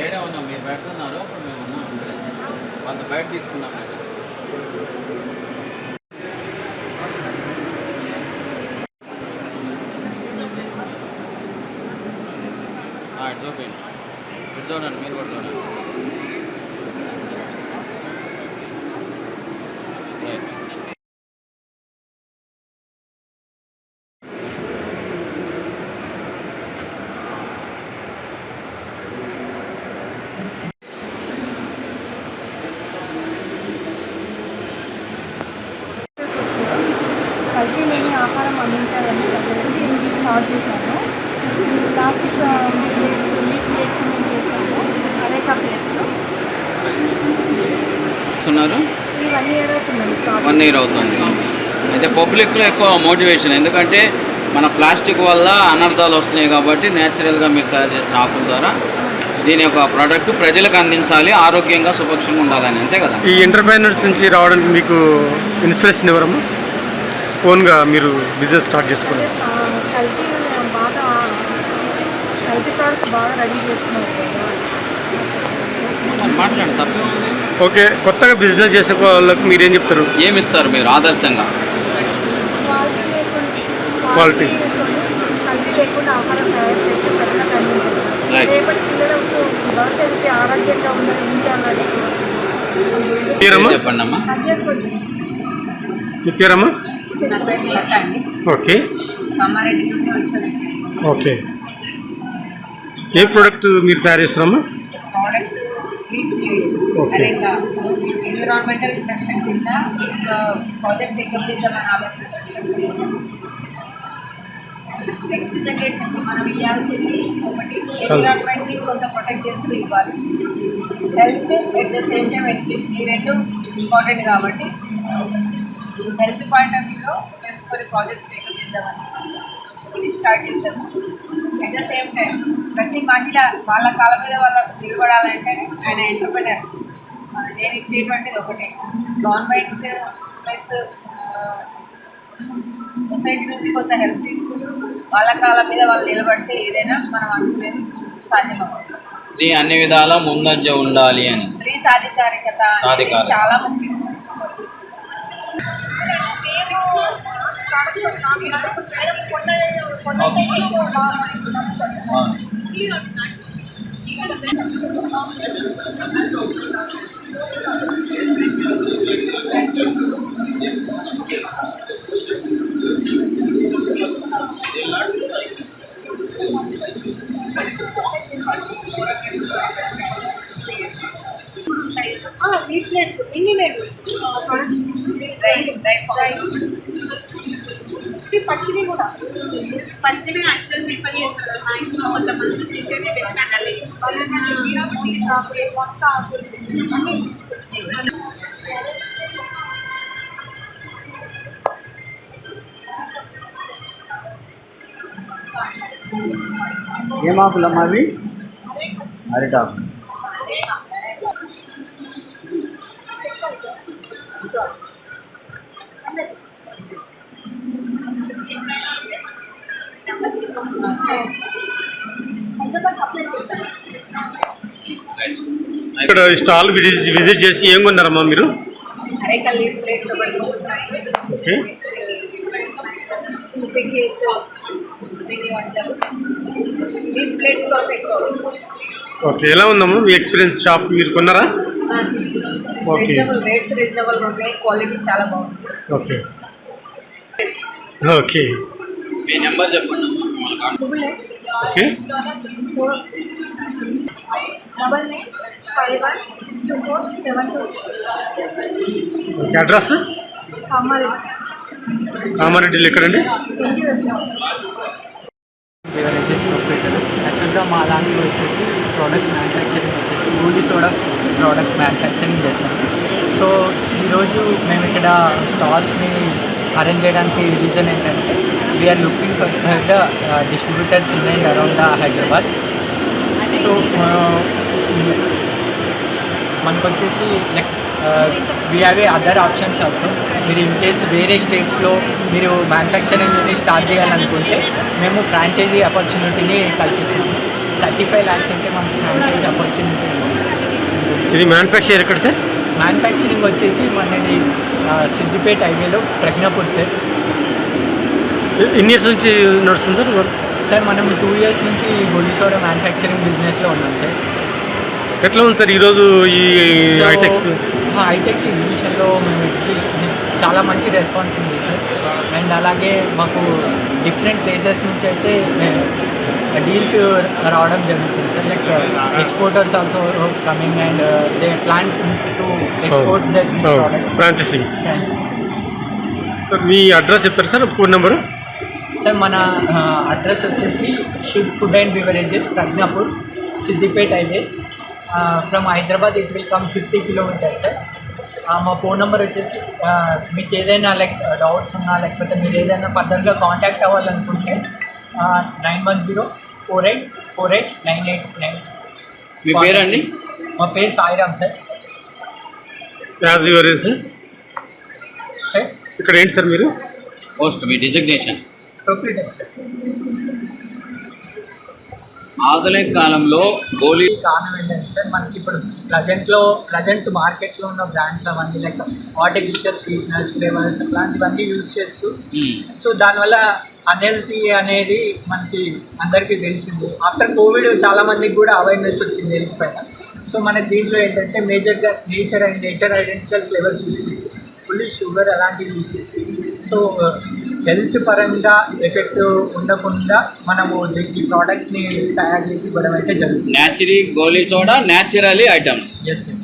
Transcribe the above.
ఏడే ఉన్నాం, మీరు పెట్టుకున్నారు, అప్పుడు మేము ఉన్నాం అంతే. కొంత బయట తీసుకున్నాం మేము. ఇటు చూపించండి, ఇటు చూడండి, మీరు కూడా చూడండి. కల్తీ లేని ఆహారం అందించాలని ప్రజలకి దీనికి స్టార్ట్ చేశాను. ప్లాస్టిక్ ప్లేట్స్, లీక్ ప్లేట్స్ మేము చేసాము, అరేకా ప్లేట్స్. ఉన్నారు ఈ 1 year అవుతుందండి స్టార్ట్. 1 year అవుతుంది. అయితే పబ్లిక్లో ఎక్కువ మోటివేషన్, ఎందుకంటే మన ప్లాస్టిక్ వల్ల అనర్థాలు వస్తున్నాయి కాబట్టి న్యాచురల్గా మీరు తయారు చేసిన ఆకుల ద్వారా దీని యొక్క ప్రోడక్ట్ ప్రజలకు అందించాలి, ఆరోగ్యంగా సురక్షంగా ఉండాలని, అంతే కదా. ఈ ఎంటర్ప్రైనర్స్ నుంచి రావడానికి మీకు ఇన్స్పిరేషన్ ఎవరమ్మా? ఓన్గా మీరు బిజినెస్ స్టార్ట్ చేసుకున్నారు? కల్తీ ప్రోడక్ట్స్ బాగా రెడీ చేస్తున్నారు కదా. మాట్లాడండి, తప్పే ఉంది. ఓకే, కొత్తగా బిజినెస్ చేసే వాళ్ళకి మీరేం చెప్తారు? ఏమి ఇస్తారు మీరు ఆదర్శంగా? క్వాలిటీ కల్తీ లేకుండా ఆహారం తయారు చేసి ప్రజలకు అందించాలి. రేపటి పిల్లలకు భవిష్యత్తు ఆరోగ్యంగా ఉంచాలని. చెప్పండి అమ్మా. చేసుకోండి. మీ పేరమ్మా? ఓకే, కామారెడ్డి నుండి వచ్చాను. ఓకే. ఏ ప్రోడక్ట్ మీరు తయారు చేస్తున్నారమ్మా? Product leaf plates. అదే ఎన్విరాన్మెంటల్ ప్రొటెక్షన్ కింద ప్రాజెక్ట్ టేకప్ చేద్దామని ఆలోచన చేశాను. నెక్స్ట్ జనరేషన్ మనం ఇవ్వాల్సింది ఒకటి, ఎన్విరాన్మెంట్ని కొంత ప్రొటెక్ట్ చేస్తూ ఇవ్వాలి, health at the same time education. ఈ రెండు ఇంపార్టెంట్ కాబట్టి ఈ హెల్త్ పాయింట్ ఆఫ్ వ్యూలో మేము కొన్ని ప్రాజెక్ట్స్ టేకప్ చేద్దామని ఇది స్టార్ట్ చేసాము. అట్ ద సేమ్ టైం ప్రతి మహిళ వాళ్ళ కాళ్ళ మీద వాళ్ళ నిలబడాలంటే ఆయన ఎంటర్ప్రెనర్. నేను ఇచ్చేటువంటిది ఒకటే, గవర్నమెంట్ ప్లస్ సొసైటీ నుంచి కొంత హెల్ప్ తీసుకుంటూ వాళ్ళ కాళ్ళ మీద వాళ్ళు నిలబడితే ఏదైనా మనం అనుకునేది సాధ్యమవుతుంది. స్త్రీ అన్ని విధాల ముందంజ ఉండాలి అని. స్త్రీ సాధికారికత చాలా ముఖ్యం. లీఫ్లెట్స్ ఇండిమేట్ పచ్చివి కూడా. పచ్చివి యాక్చువల్ ప్రిఫర్ చేస్తారు మ్యాక్సిమం కొంతమంది ప్రిఫర్ బెస్ట్ అనాలి. ఏం ఆకులమ్మా అవి? అరిటాకు. ఇక్కడ స్టాల్ విజిట్ చేసి ఏం కొన్నారమ్మా మీరు? అరేకా లీఫ్ ప్లేట్స్ ఒకటి, ఓకే, కేస్ పిండి వంటలు, లీఫ్ ప్లేట్స్ కొరకు ఎక్కువ. ఓకే. ఎలా ఉందమ్మా మీ ఎక్స్పీరియన్స్? షాప్ మీరు కొన్నారా? తీసుకున్నాం. రీజనబుల్ రేట్స్, రీజనబుల్గా ఉన్నాయి, క్వాలిటీ చాలా బాగుంది. Okay, okay. మీ నెంబర్ చెప్పండి. ఓకే, 9951624726. ఓకే. అడ్రస్? కామారెడ్డిలో ఎక్కడండి? Beverages proprietor. యాక్చువల్గా మా దాంట్లో వచ్చేసి ప్రోడక్ట్స్ మ్యానుఫ్యాక్చరింగ్ వచ్చేసి గోల్డీ సోడా ప్రోడక్ట్ మ్యానుఫ్యాక్చరింగ్ చేస్తాం. సో ఈరోజు మేము ఇక్కడ స్టాల్స్ని అరేంజ్ చేయడానికి రీజన్ ఏంటంటే we're looking for the distributors in and around the Hyderabad. So మనకు వచ్చేసి like we have a other options also. మీరు ఇన్ కేస్ వేరే స్టేట్స్లో మీరు మ్యానుఫ్యాక్చరింగ్ యూనిట్ స్టార్ట్ చేయాలనుకుంటే మేము ఫ్రాంచైజీ ఆపర్చునిటీని కల్పిస్తున్నాము. 35 lakhs అంటే మనకు ఫ్రాంచైజీ ఆపర్చునిటీ. ఇది మ్యానుఫ్యాక్చర్ ఎక్కడ సార్? మ్యానుఫ్యాక్చరింగ్ వచ్చేసి మనది సిద్దిపేట హైవేలో ప్రజ్ఞాపూర్ సార్. ఎన్ని ఇయర్స్ నుంచి నడుస్తుంది సార్? సార్ మనం 2 years నుంచి గోలీ సోడా మ్యానుఫ్యాక్చరింగ్ బిజినెస్లో ఉన్నాం సార్. ఎట్లా ఉంది సార్ ఈరోజు ఈ హైటెక్స్? హైటెక్స్ ఎగ్జిబిషన్లో మేము చాలా మంచి రెస్పాన్స్ ఉంది సార్. అండ్ అలాగే మాకు డిఫరెంట్ ప్లేసెస్ నుంచి అయితే డీల్స్ రావడం జరుగుతుంది sir. Like exporters also coming and they plan to export the product. Franchising. Sir me address చెప్తారు సార్? Phone number? సార్ మన అడ్రస్ వచ్చేసి should food and beverages Pragnapur Siddipet highway. From Hyderabad it will come 50 kilometers sir. మా phone number వచ్చేసి మీకు ఏదైనా like doubts ఉన్నా లేకపోతే మీరు ఏదైనా ఫర్దర్గా కాంటాక్ట్ అవ్వాలనుకుంటే 9104848989. మీ పేరండి? మా పేరు Sairam sir. As your sir. Sir ఇక్కడ ఏంటి సార్ మీరు? పోస్ట్ మీ డిజిగ్నేషన్? Proprietor sir. ఆధునిక కాలంలో గోలీ కారణం ఏంటంటే సార్ మనకి ఇప్పుడు ప్రజెంట్ మార్కెట్లో ఉన్న బ్రాండ్స్ అవన్నీ లైక్ ఆర్టిఫిషియల్ స్వీట్నర్స్, ఫ్లేవర్స్ అలాంటివన్నీ యూజ్ చేస్తూ సో దానివల్ల అన్హెల్తీ అనేది మనకి అందరికీ తెలిసింది. ఆఫ్టర్ కోవిడ్ చాలామందికి కూడా అవేర్నెస్ వచ్చింది హెల్త్ పైన. సో మనకి దీంట్లో ఏంటంటే మేజర్గా నేచర్ ఐడెంటికల్ ఫ్లేవర్స్ యూజ్ చేసి ఫుల్లీ షుగర్ అలాంటివి యూజ్ చేసి సో హెల్త్ పరంగా ఎఫెక్ట్ ఉండకుండా మనము ఈ ప్రోడక్ట్ని తయారు చేసి ఇవ్వడం అయితే జరుగుతుంది. న్యాచురీ గోలీ soda naturally items. Yes sir.